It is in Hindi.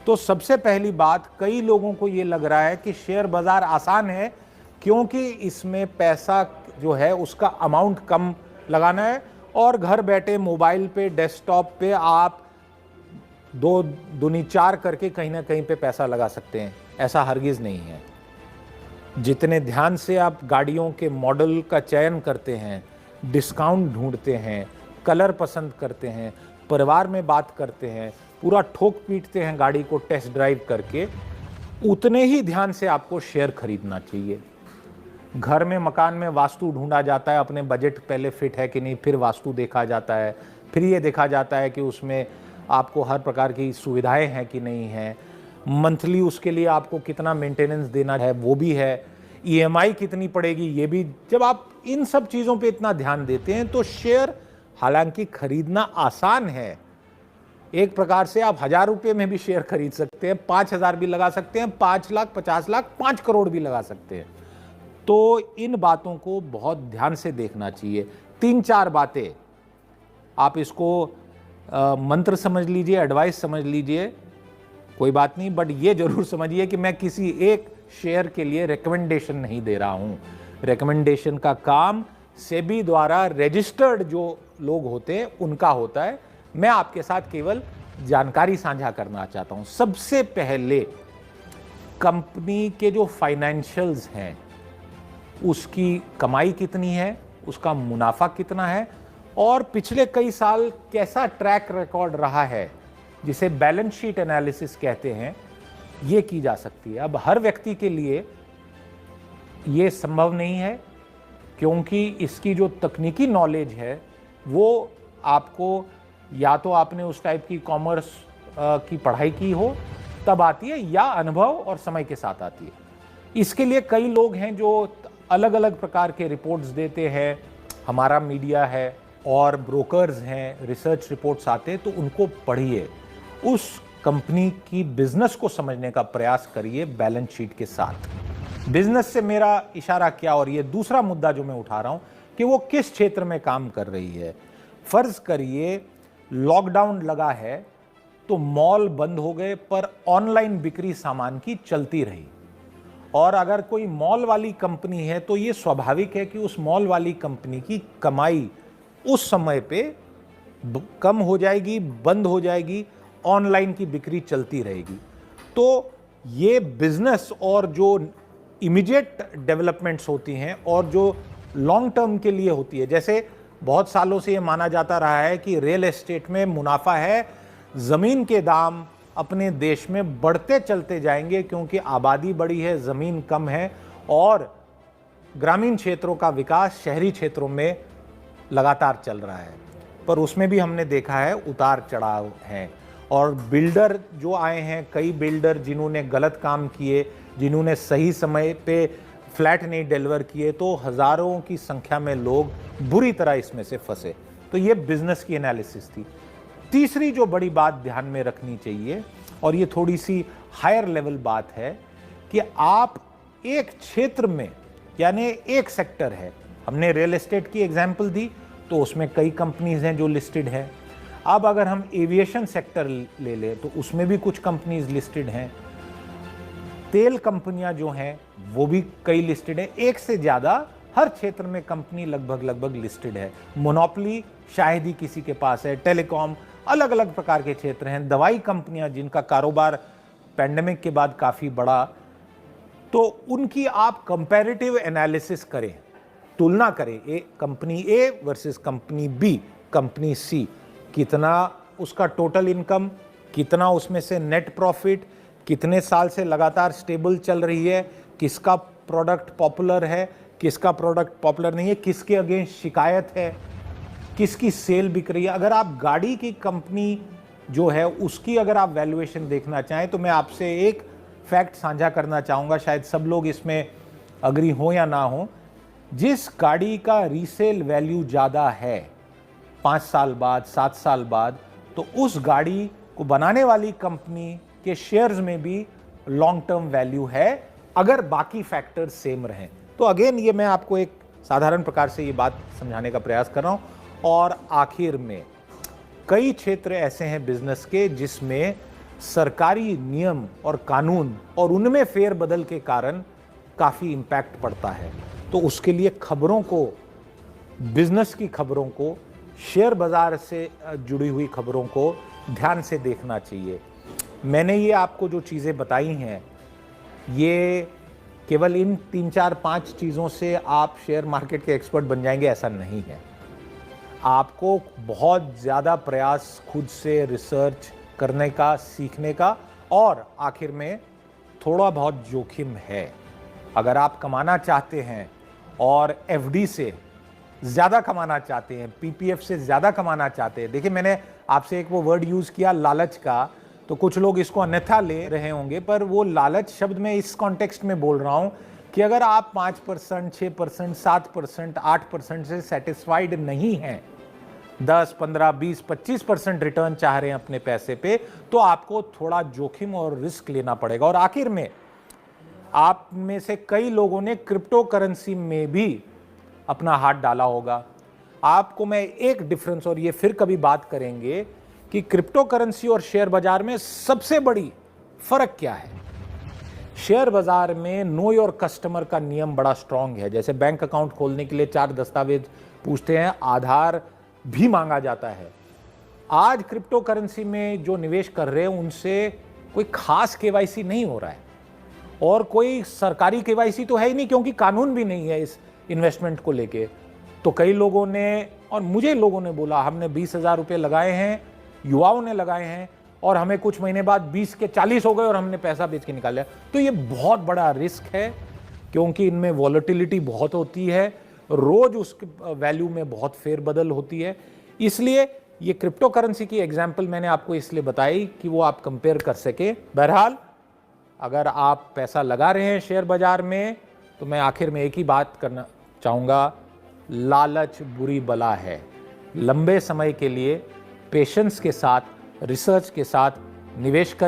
तो सबसे पहली बात, कई लोगों को ये लग रहा है कि शेयर बाजार आसान है क्योंकि इसमें पैसा जो है उसका अमाउंट कम लगाना है और घर बैठे मोबाइल पे, डेस्कटॉप पे आप 2 दूनी 4 करके कहीं ना कहीं पे पैसा लगा सकते हैं। ऐसा हरगिज़ नहीं है। जितने ध्यान से आप गाड़ियों के मॉडल का चयन करते हैं, डिस्काउंट ढूंढते हैं, कलर पसंद करते हैं, परिवार में बात करते हैं, पूरा ठोक पीटते हैं गाड़ी को टेस्ट ड्राइव करके, उतने ही ध्यान से आपको शेयर खरीदना चाहिए। घर में, मकान में वास्तु ढूंढा जाता है, अपने बजट पहले फिट है कि नहीं, फिर वास्तु देखा जाता है, फिर ये देखा जाता है कि उसमें आपको हर प्रकार की सुविधाएं हैं कि नहीं है, मंथली उसके लिए आपको कितना मेंटेनेंस देना है वो भी है, ईएमआई कितनी पड़ेगी ये भी। जब आप इन सब चीज़ों पे इतना ध्यान देते हैं तो शेयर हालांकि खरीदना आसान है। एक प्रकार से आप 1000 रुपये में भी शेयर खरीद सकते हैं, 5000 भी लगा सकते हैं, 5 लाख, 50 लाख, 5 करोड़ भी लगा सकते हैं। तो इन बातों को बहुत ध्यान से देखना चाहिए। 3-4 बातें आप इसको मंत्र समझ लीजिए, एडवाइस समझ लीजिए, कोई बात नहीं, बट ये जरूर समझिए कि मैं किसी एक शेयर के लिए रिकमेंडेशन नहीं दे रहा हूं। रिकमेंडेशन का काम सेबी द्वारा रजिस्टर्ड जो लोग होते हैं उनका होता है। मैं आपके साथ केवल जानकारी साझा करना चाहता हूं। सबसे पहले कंपनी के जो फाइनेंशियल्स हैं, उसकी कमाई कितनी है, उसका मुनाफा कितना है और पिछले कई साल कैसा ट्रैक रिकॉर्ड रहा है, जिसे बैलेंस शीट एनालिसिस कहते हैं, ये की जा सकती है। अब हर व्यक्ति के लिए ये संभव नहीं है क्योंकि इसकी जो तकनीकी नॉलेज है वो आपको, या तो आपने उस टाइप की कॉमर्स की पढ़ाई की हो तब आती है, या अनुभव और समय के साथ आती है। इसके लिए कई लोग हैं जो अलग अलग प्रकार के रिपोर्ट्स देते हैं, हमारा मीडिया है और ब्रोकर्स हैं, रिसर्च रिपोर्ट्स आते हैं, तो उनको पढ़िए, उस कंपनी की बिजनेस को समझने का प्रयास करिए बैलेंस शीट के साथ। बिजनेस से मेरा इशारा क्या, और ये दूसरा मुद्दा जो मैं उठा रहा हूं कि वो किस क्षेत्र में काम कर रही है। फर्ज करिए लॉकडाउन लगा है तो मॉल बंद हो गए पर ऑनलाइन बिक्री सामान की चलती रही, और अगर कोई मॉल वाली कंपनी है तो ये स्वाभाविक है कि उस मॉल वाली कंपनी की कमाई उस समय पे कम हो जाएगी, बंद हो जाएगी, ऑनलाइन की बिक्री चलती रहेगी। तो ये बिजनेस और जो इमीडिएट डेवलपमेंट्स होती हैं और जो लॉन्ग टर्म के लिए होती है, जैसे बहुत सालों से ये माना जाता रहा है कि रियल एस्टेट में मुनाफा है, ज़मीन के दाम अपने देश में बढ़ते चलते जाएंगे क्योंकि आबादी बड़ी है, ज़मीन कम है और ग्रामीण क्षेत्रों का विकास शहरी क्षेत्रों में लगातार चल रहा है। पर उसमें भी हमने देखा है उतार चढ़ाव हैं, और बिल्डर जो आए हैं, कई बिल्डर जिन्होंने गलत काम किए, जिन्होंने सही समय पे फ्लैट नहीं डिलीवर किए, तो हज़ारों की संख्या में लोग बुरी तरह इसमें से फंसे। तो ये बिजनेस की एनालिसिस थी। तीसरी जो बड़ी बात ध्यान में रखनी चाहिए, और ये थोड़ी सी हायर लेवल बात है, कि आप एक क्षेत्र में, यानी एक सेक्टर है, हमने रियल एस्टेट की एग्जाम्पल दी तो उसमें कई कंपनीज हैं जो लिस्टेड है। अब अगर हम एविएशन सेक्टर ले लें तो उसमें भी कुछ कंपनीज लिस्टेड हैं, तेल कंपनियां जो हैं वो भी कई लिस्टेड है, एक से ज़्यादा हर क्षेत्र में कंपनी लगभग लिस्टेड है। मोनोपोली शायद ही किसी के पास है, टेलीकॉम, अलग अलग प्रकार के क्षेत्र हैं, दवाई कंपनियां जिनका कारोबार पैंडेमिक के बाद काफ़ी बढ़ा, तो उनकी आप कंपैरेटिव एनालिसिस करें, तुलना करें, company A versus company B, company C, कितना उसका टोटल इनकम, कितना उसमें से नेट प्रॉफिट, कितने साल से लगातार स्टेबल चल रही है, किसका प्रोडक्ट पॉपुलर है, किसका प्रोडक्ट पॉपुलर नहीं है, किसके अगेंस्ट शिकायत है, किसकी सेल बिक रही है। अगर आप गाड़ी की कंपनी जो है उसकी अगर आप वैल्यूएशन देखना चाहें तो मैं आपसे एक फैक्ट साझा करना चाहूँगा, शायद सब लोग इसमें अग्री हो या ना हो। जिस गाड़ी का रीसेल वैल्यू ज़्यादा है 5 साल बाद, 7 साल बाद, तो उस गाड़ी को बनाने वाली कंपनी के शेयर्स में भी लॉन्ग टर्म वैल्यू है, अगर बाकी फैक्टर्स सेम रहें। तो अगेन ये मैं आपको एक साधारण प्रकार से ये बात समझाने का प्रयास कर रहा हूं। और आखिर में कई क्षेत्र ऐसे हैं बिजनेस के जिसमें सरकारी नियम और कानून और उनमें फेरबदल के कारण काफ़ी इम्पैक्ट पड़ता है। तो उसके लिए खबरों को, बिजनेस की खबरों को, शेयर बाज़ार से जुड़ी हुई खबरों को ध्यान से देखना चाहिए। मैंने ये आपको जो चीज़ें बताई हैं, ये केवल इन 3, 4, 5 चीज़ों से आप शेयर मार्केट के एक्सपर्ट बन जाएंगे, ऐसा नहीं है। आपको बहुत ज़्यादा प्रयास खुद से रिसर्च करने का, सीखने का, और आखिर में थोड़ा बहुत जोखिम है। अगर आप कमाना चाहते हैं और एफडी से ज़्यादा कमाना चाहते हैं, पीपीएफ से ज़्यादा कमाना चाहते हैं, देखिए मैंने आपसे एक वो वर्ड यूज़ किया लालच का, तो कुछ लोग इसको अन्यथा ले रहे होंगे, पर वो लालच शब्द मैं इस कॉन्टेक्स्ट में बोल रहा हूँ कि अगर आप 5%, 6%, 7%, 8% से सेटिस्फाइड नहीं हैं, 10, 15, 20, 25% रिटर्न चाह रहे हैं अपने पैसे पे, तो आपको थोड़ा जोखिम और रिस्क लेना पड़ेगा। और आखिर में आप में से कई लोगों ने क्रिप्टो करेंसी में भी अपना हाथ डाला होगा। आपको मैं एक डिफरेंस, और ये फिर कभी बात करेंगे कि क्रिप्टो करेंसी और शेयर बाजार में सबसे बड़ी फर्क क्या है। शेयर बाजार में नो योर कस्टमर का नियम बड़ा स्ट्रांग है। जैसे बैंक अकाउंट खोलने के लिए 4 दस्तावेज पूछते हैं, आधार भी मांगा जाता है। आज क्रिप्टो करेंसी में जो निवेश कर रहे हैं उनसे कोई खास केवाईसी नहीं हो रहा है, और कोई सरकारी केवाईसी तो है ही नहीं, क्योंकि कानून भी नहीं है इस इन्वेस्टमेंट को लेके। तो कई लोगों ने, और मुझे लोगों ने बोला, हमने 20,000 रुपये लगाए हैं, युवाओं ने लगाए हैं, और हमें कुछ महीने बाद 20 के 40 हो गए और हमने पैसा बेच के निकाला। तो ये बहुत बड़ा रिस्क है, क्योंकि इनमें वॉलेटिलिटी बहुत होती है, रोज उस वैल्यू में बहुत फेरबदल होती है। इसलिए ये क्रिप्टो करेंसी की एग्जाम्पल मैंने आपको इसलिए बताई कि वो आप कंपेयर कर सके। बहरहाल अगर आप पैसा लगा रहे हैं शेयर बाजार में, तो मैं आखिर में एक ही बात करना चाहूँगा, लालच बुरी बला है। लंबे समय के लिए पेशेंस के साथ, रिसर्च के साथ निवेश करें।